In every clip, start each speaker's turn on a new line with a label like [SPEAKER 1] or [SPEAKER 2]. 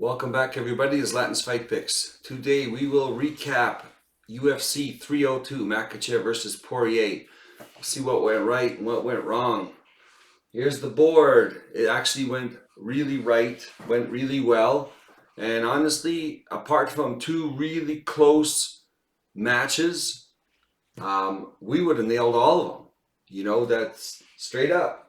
[SPEAKER 1] Welcome back, everybody. It's Latin's Fight Picks. Today we will recap UFC 302, Makhachev versus Poirier. See what went right and what went wrong. Here's the board. It actually went really right, went really well. And honestly, apart from two really close matches, we would have nailed all of them. That's straight up.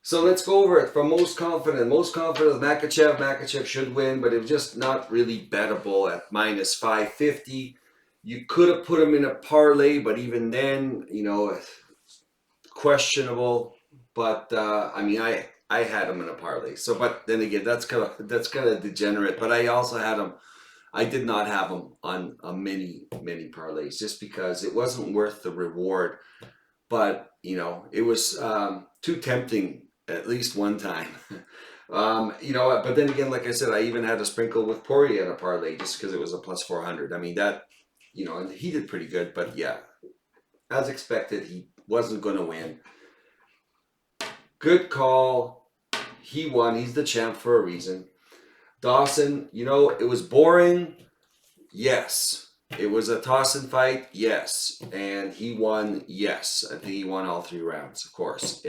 [SPEAKER 1] So let's go over it from most confident. Most confident with Makhachev. Makhachev should win, but it was just not really bettable at minus 550. You could have put him in a parlay, but even then, questionable. But I had him in a parlay. So, but then again, that's kind of degenerate. But I also had him. I did not have him on many parlays just because it wasn't worth the reward. But it was too tempting at least one time. But then again, like I said, I even had a sprinkle with Poirier in a parlay just because it was a plus 400. I mean, and he did pretty good, but yeah, as expected, he wasn't going to win. Good call. He won. He's the champ for a reason. Dawson, it was boring. Yes. It was a toss and fight, yes, and he won, yes. I think he won all three rounds. Of course,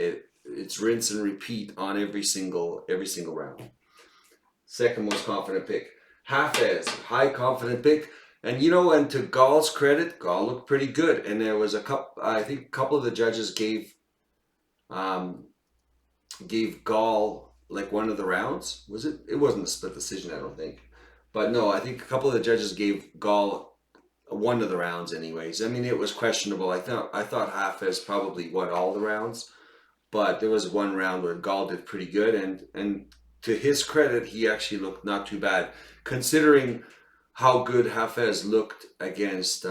[SPEAKER 1] it's rinse and repeat on every single round. Second most confident pick, Hafez, high confident pick, and and to Gall's credit, Gall looked pretty good, and there was I think a couple of the judges gave Gall like one of the rounds. Was it? It wasn't a split decision, I don't think, but no, I think a couple of the judges gave Gall one of the rounds anyways. I mean, it was questionable. I thought Hafez probably won all the rounds, but there was one round where Gall did pretty good, and to his credit, he actually looked not too bad considering how good Hafez looked against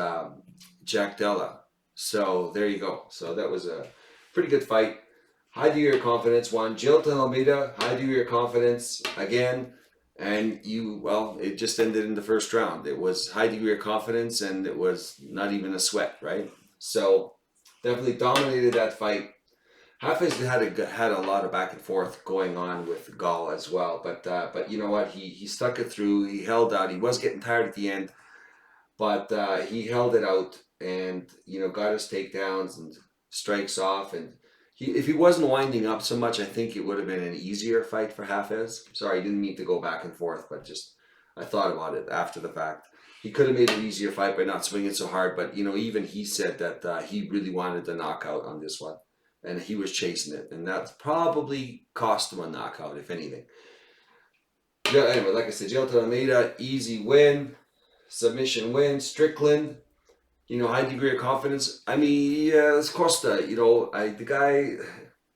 [SPEAKER 1] Jack Della. So there you go. So that was a pretty good fight. High degree of confidence won. Jilton Almeida, high degree of confidence again. And it just ended in the first round. It was high degree of confidence, and it was not even a sweat, right? So definitely dominated that fight. Hafez had a lot of back and forth going on with Gall as well, but you know what? He stuck it through. He held out. He was getting tired at the end, but he held it out, and got his takedowns and strikes off, and if he wasn't winding up so much, I think it would have been an easier fight for Hafez. Sorry, I didn't mean to go back and forth, but just I thought about it after the fact. He could have made an easier fight by not swinging so hard, but even he said that he really wanted the knockout on this one, and he was chasing it, and that's probably cost him a knockout, if anything. Yeah. Anyway, like I said, Jilton Almeida, easy win, submission win. Strickland, high degree of confidence. I mean, yeah, it's Costa.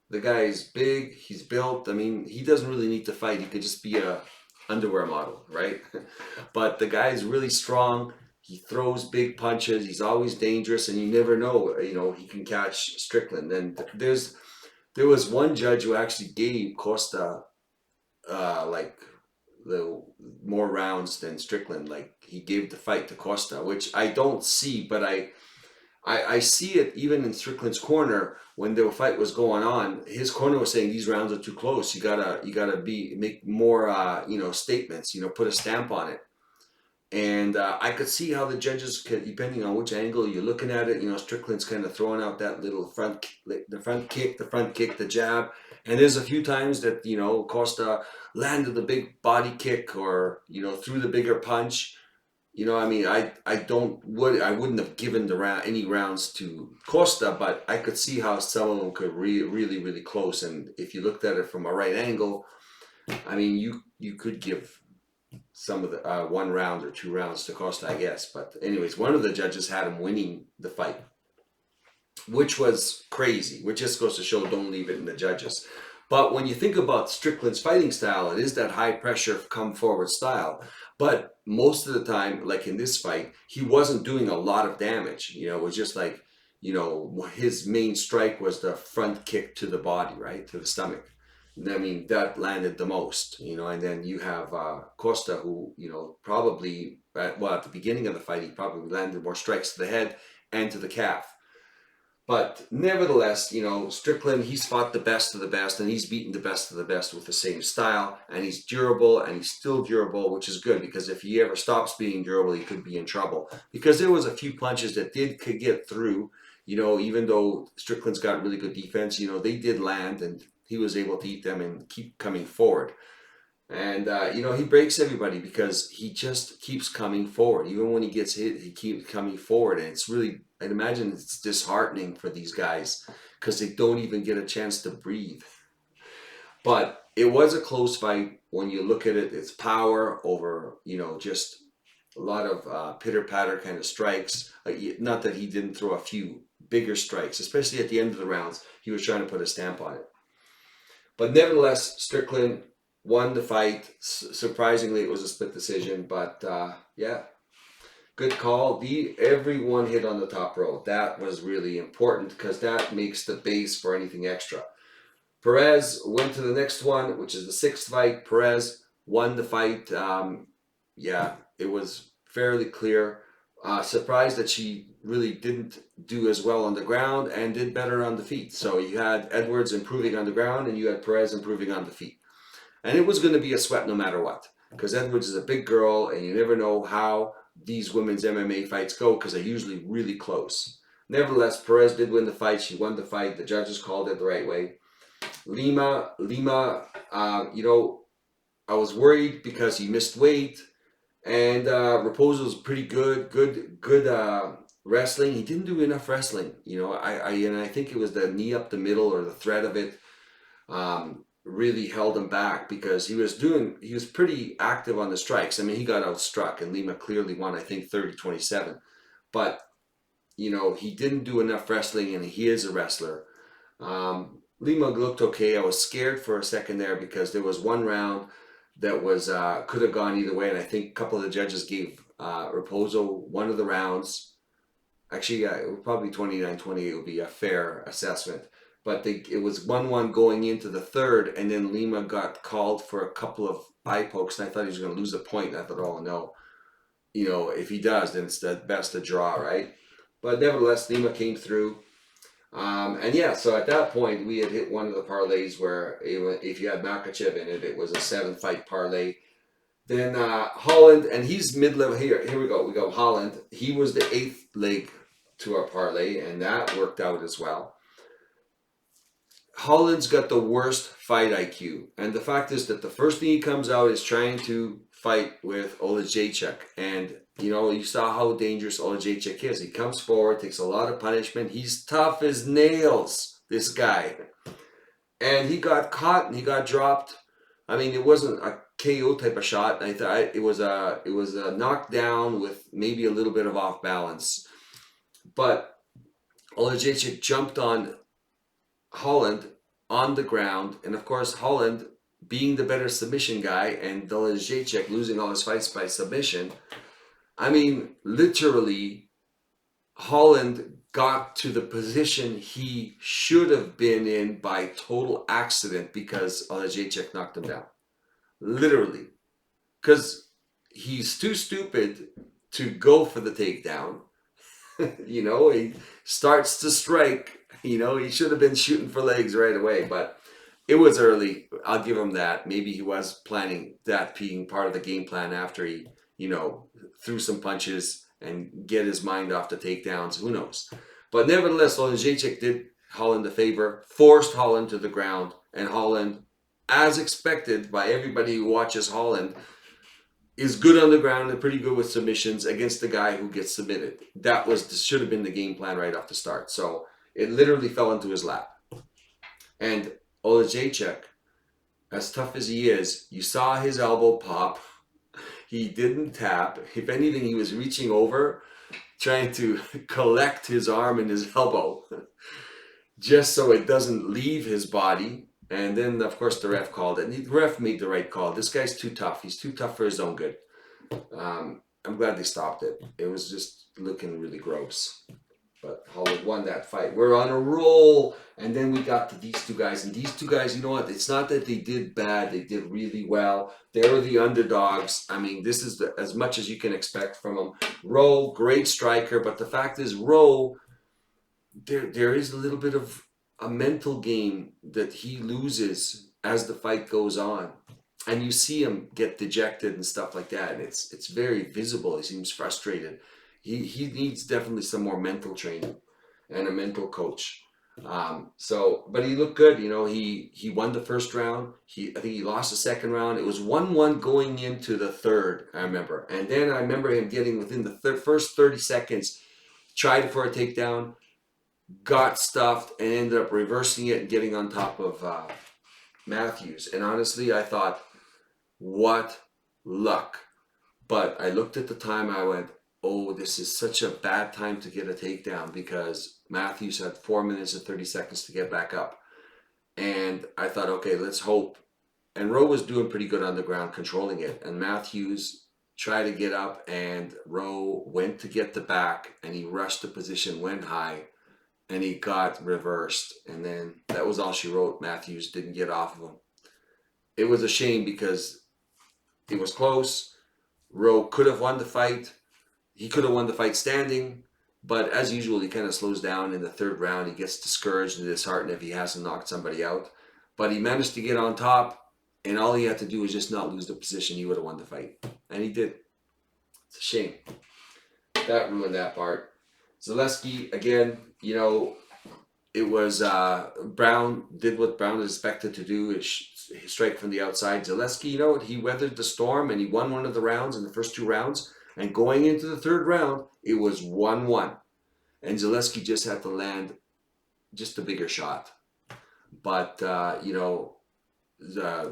[SPEAKER 1] The guy is big. He's built. I mean, he doesn't really need to fight. He could just be a underwear model, right? But the guy is really strong. He throws big punches. He's always dangerous, and you never know. He can catch Strickland. And there was one judge who actually gave Costa like the more rounds than Strickland. Like he gave the fight to Costa, which I don't see, but I see it even in Strickland's corner when the fight was going on. His corner was saying these rounds are too close. You gotta make more statements. Put a stamp on it. And I could see how the judges could, depending on which angle you're looking at it. Strickland's kind of throwing out that little the front kick, the jab, and there's a few times that Costa landed the big body kick or threw the bigger punch. I wouldn't have given any rounds to Costa, but I could see how some of them could really really close. And if you looked at it from a right angle, I mean you could give some of the 1 round or 2 rounds to Costa, I guess. But anyways, one of the judges had him winning the fight, which was crazy, which just goes to show don't leave it in the judges. But when you think about Strickland's fighting style, it is that high pressure come forward style. But most of the time, like in this fight, he wasn't doing a lot of damage. It was just like, his main strike was the front kick to the body, right? To the stomach. I mean, that landed the most, and then you have Costa, who, probably, at the beginning of the fight, he probably landed more strikes to the head and to the calf. But nevertheless, Strickland, he's fought the best of the best, and he's beaten the best of the best with the same style, and he's durable, and he's still durable, which is good, because if he ever stops being durable, he could be in trouble. Because there was a few punches that could get through, even though Strickland's got really good defense, they did land, and he was able to eat them and keep coming forward. And, he breaks everybody because he just keeps coming forward. Even when he gets hit, he keeps coming forward. And it's really, I'd imagine it's disheartening for these guys because they don't even get a chance to breathe. But it was a close fight. When you look at it, it's power over, just a lot of pitter-patter kind of strikes. Not that he didn't throw a few bigger strikes, especially at the end of the rounds. He was trying to put a stamp on it. But nevertheless, Strickland won the fight. Surprisingly, it was a split decision, but yeah, good call. Everyone hit on the top row. That was really important because that makes the base for anything extra. Perez went to the next one, which is the sixth fight. Perez won the fight. Yeah, it was fairly clear. Surprised that she really didn't do as well on the ground and did better on the feet. So you had Edwards improving on the ground and you had Perez improving on the feet. And it was going to be a sweat no matter what, because Edwards is a big girl, and you never know how these women's MMA fights go because they're usually really close. Nevertheless, Perez did win the fight. She won the fight. The judges called it the right way. Lima, I was worried because he missed weight, and Raposo was pretty good wrestling. He didn't do enough wrestling, and I think it was the knee up the middle or the threat of it. Really held him back because he was pretty active on the strikes. I mean, he got outstruck and Lima clearly won, I think 30-27. But, he didn't do enough wrestling and he is a wrestler. Lima looked okay. I was scared for a second there because there was one round that was could have gone either way. And I think a couple of the judges gave Raposo one of the rounds. Actually, yeah, it was probably 29-28 would be a fair assessment. But it was 1-1 going into the third, and then Lima got called for a couple of eye pokes, and I thought he was going to lose the point. And I thought, oh no, if he does, then it's the best to draw, right? But nevertheless, Lima came through. And yeah, so at that point, we had hit one of the parlays where if you had Makhachev in it, it was a 7-fight parlay. Then Holland, and he's mid-level here. Here we go. We go Holland. He was the 8th leg to our parlay, and that worked out as well. Holland's got the worst fight IQ. And the fact is that the first thing he comes out is trying to fight with Olejniczak. And, you saw how dangerous Olejniczak is. He comes forward, takes a lot of punishment. He's tough as nails, this guy. And he got caught and he got dropped. I mean, it wasn't a KO type of shot. I thought it was a knockdown with maybe a little bit of off balance. But Olejniczak jumped on Holland on the ground, and of course Holland being the better submission guy and Olejniczak losing all his fights by submission. I mean, literally, Holland got to the position he should have been in by total accident because Olejniczak knocked him down. Literally. Because he's too stupid to go for the takedown. He starts to strike. He should have been shooting for legs right away, but it was early. I'll give him that. Maybe he was planning that being part of the game plan after he, threw some punches and get his mind off the takedowns. Who knows? But nevertheless, Olejniczak did Holland a favor, forced Holland to the ground, and Holland, as expected by everybody who watches Holland, is good on the ground and pretty good with submissions against the guy who gets submitted. Should have been the game plan right off the start. So it literally fell into his lap. And Olejniczak, as tough as he is, you saw his elbow pop. He didn't tap. If anything, he was reaching over, trying to collect his arm and his elbow, just so it doesn't leave his body. And then, of course, the ref called it. And the ref made the right call. This guy's too tough. He's too tough for his own good. I'm glad they stopped it. It was just looking really gross. But Holland won that fight. We're on a roll. And then we got to these two guys. And these two guys, you know what? It's not that they did bad. They did really well. They were the underdogs. I mean, this is as much as you can expect from them. Rowe, great striker. But the fact is, Rowe, there is a little bit of a mental game that he loses as the fight goes on. And you see him get dejected and stuff like that. And it's very visible. He seems frustrated. He needs definitely some more mental training and a mental coach. But he looked good. You know, he won the first round. I think he lost the second round. It was 1-1 going into the third, I remember. And then I remember him getting within the first 30 seconds, tried for a takedown, got stuffed, and ended up reversing it and getting on top of Matthews. And honestly, I thought, what luck. But I looked at the time, I went, oh, this is such a bad time to get a takedown because Matthews had 4 minutes and 30 seconds to get back up. And I thought, okay, let's hope. And Rowe was doing pretty good on the ground, controlling it. And Matthews tried to get up, and Rowe went to get the back, and he rushed the position, went high, and he got reversed. And then that was all she wrote. Matthews didn't get off of him. It was a shame because it was close. Rowe could have won the fight. He could have won the fight standing, but as usual, he kind of slows down in the third round. He gets discouraged and disheartened if he hasn't knocked somebody out. But he managed to get on top, and all he had to do was just not lose the position. He would have won the fight, and he did. It's a shame. That ruined that part. Zaleski, again, you know, it was Brown did what Brown is expected to do, is strike from the outside. Zaleski, you know, he weathered the storm, and he won one of the rounds in the first two rounds. And going into the third round, it was 1-1. And Zaleski just had to land just a bigger shot. But, you know,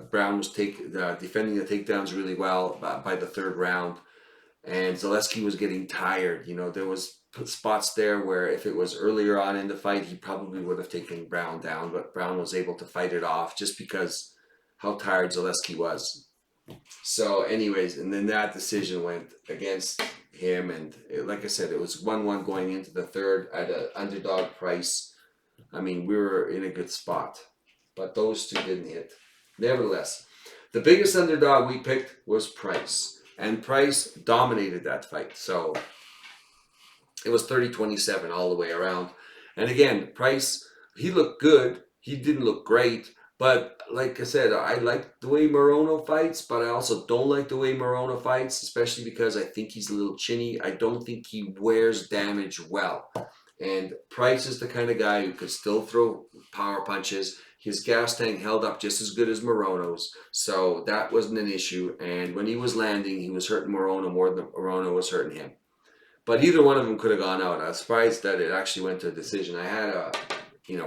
[SPEAKER 1] Brown was defending the takedowns really well by the third round. And Zaleski was getting tired. You know, there was spots there where if it was earlier on in the fight, he probably would have taken Brown down. But Brown was able to fight it off just because how tired Zaleski was. So anyways, and then that decision went against him, and like I said, it was 1-1 going into the third at an underdog price. I mean, we were in a good spot, but those two didn't hit. Nevertheless, the biggest underdog we picked was Price, and Price dominated that fight. So it was 30-27 all the way around. And again, Price, he looked good. He didn't look great. But like I said, I like the way Morono fights, but I also don't like the way Morono fights, especially because I think he's a little chinny. I don't think he wears damage well. And Price is the kind of guy who could still throw power punches. His gas tank held up just as good as Morono's, so that wasn't an issue. And when he was landing, he was hurting Morono more than Morono was hurting him. But either one of them could have gone out. I was surprised that it actually went to a decision. I had a,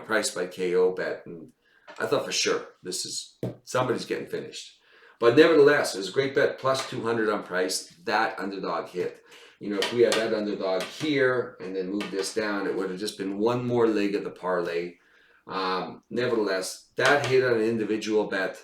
[SPEAKER 1] Price by KO bet, and I thought for sure somebody's getting finished. But nevertheless, it was a great bet, plus 200 on Price. That underdog hit. You know, if we had that underdog here and then moved this down, it would have just been one more leg of the parlay. Nevertheless, that hit on an individual bet.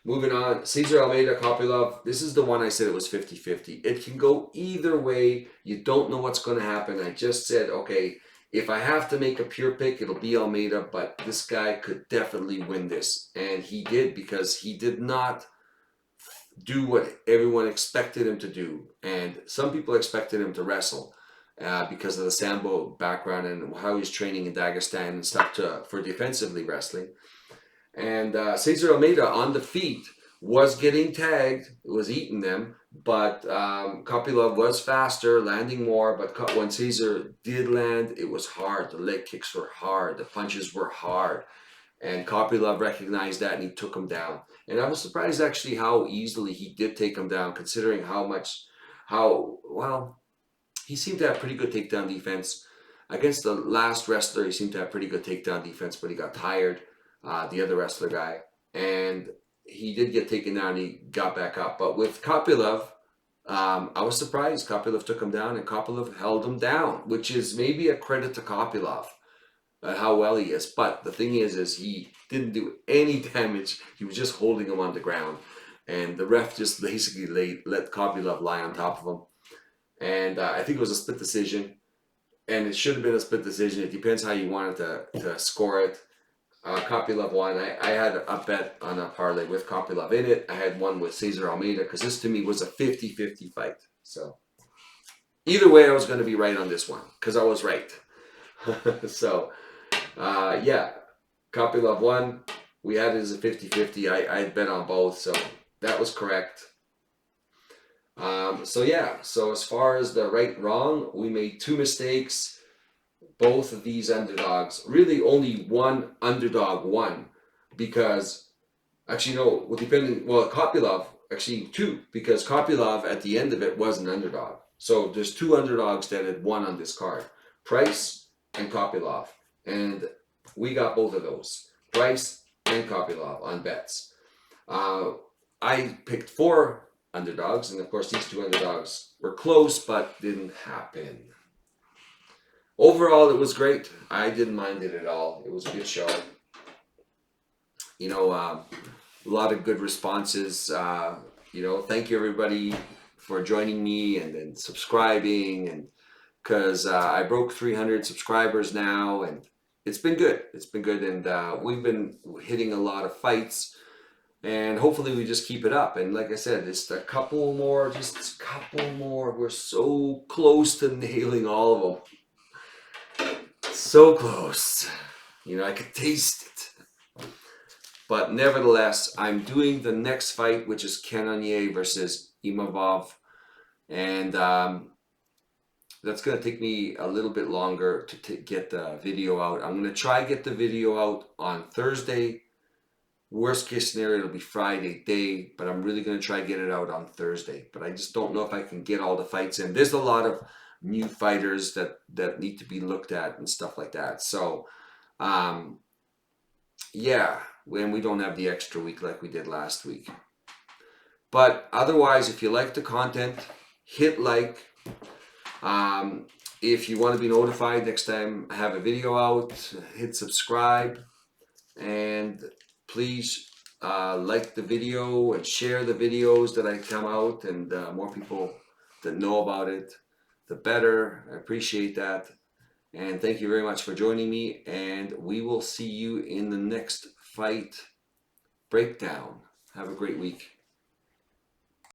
[SPEAKER 1] Moving on, Cesar Almeida, Kopylov. This is the one I said it was 50-50. It can go either way. You don't know what's going to happen. I just said, okay, if I have to make a pure pick, it'll be Almeida, but this guy could definitely win this. And he did, because he did not do what everyone expected him to do. And some people expected him to wrestle because of the Sambo background and how he's training in Dagestan and stuff for defensively wrestling. And Cesar Almeida on the feet was getting tagged, was eating them, but Kopylov was faster, landing more, but when Cesar did land, it was hard. The leg kicks were hard, the punches were hard, and Kopylov recognized that and he took him down. And I was surprised actually how easily he did take him down, considering he seemed to have pretty good takedown defense. Against the last wrestler, he seemed to have pretty good takedown defense, but he got tired, the other wrestler guy, and he did get taken down. He got back up. But with Kopylov, I was surprised. Kopylov took him down, and Kopylov held him down, which is maybe a credit to Kopylov, how well he is. But the thing is he didn't do any damage. He was just holding him on the ground. And the ref just basically let Kopylov lie on top of him. And I think it was a split decision. And it should have been a split decision. It depends how you wanted to score it. Kopylov won. I had a bet on a parlay with Kopylov in it. I had one with Cesar Almeida because this to me was a 50-50 fight. So either way, I was going to be right on this one because I was right. So, yeah, Kopylov won. We had it as a 50-50. I bet on both, so that was correct. So yeah, so as far as the right wrong, we made two mistakes. Both of these underdogs, really only one underdog won, because actually no, Kopylov, actually two, because Kopylov at the end of it was an underdog. So there's two underdogs that had won on this card, Price and Kopylov, and we got both of those, Price and Kopylov on bets. I picked four underdogs, and of course these two underdogs were close, but didn't happen. Overall, it was great. I didn't mind it at all. It was a good show. A lot of good responses. Thank you everybody for joining me and then subscribing, and because I broke 300 subscribers now, and it's been good. It's been good, and we've been hitting a lot of fights. And hopefully we just keep it up. And like I said, just a couple more. We're so close to nailing all of them. So close. I could taste it. But nevertheless, I'm doing the next fight, which is Cannonier versus Imavov. And that's going to take me a little bit longer to get the video out. I'm going to try get the video out on Thursday. Worst case scenario, it'll be Friday day, but I'm really going to try get it out on Thursday. But I just don't know if I can get all the fights in. There's a lot of new fighters that need to be looked at and stuff like that. So, yeah, when we don't have the extra week like we did last week. But otherwise, if you like the content, hit like. If you want to be notified next time I have a video out, hit subscribe. And please like the video and share the videos that I come out, and more people that know about it, the better. I appreciate that. And thank you very much for joining me, and we will see you in the next fight breakdown. Have a great week.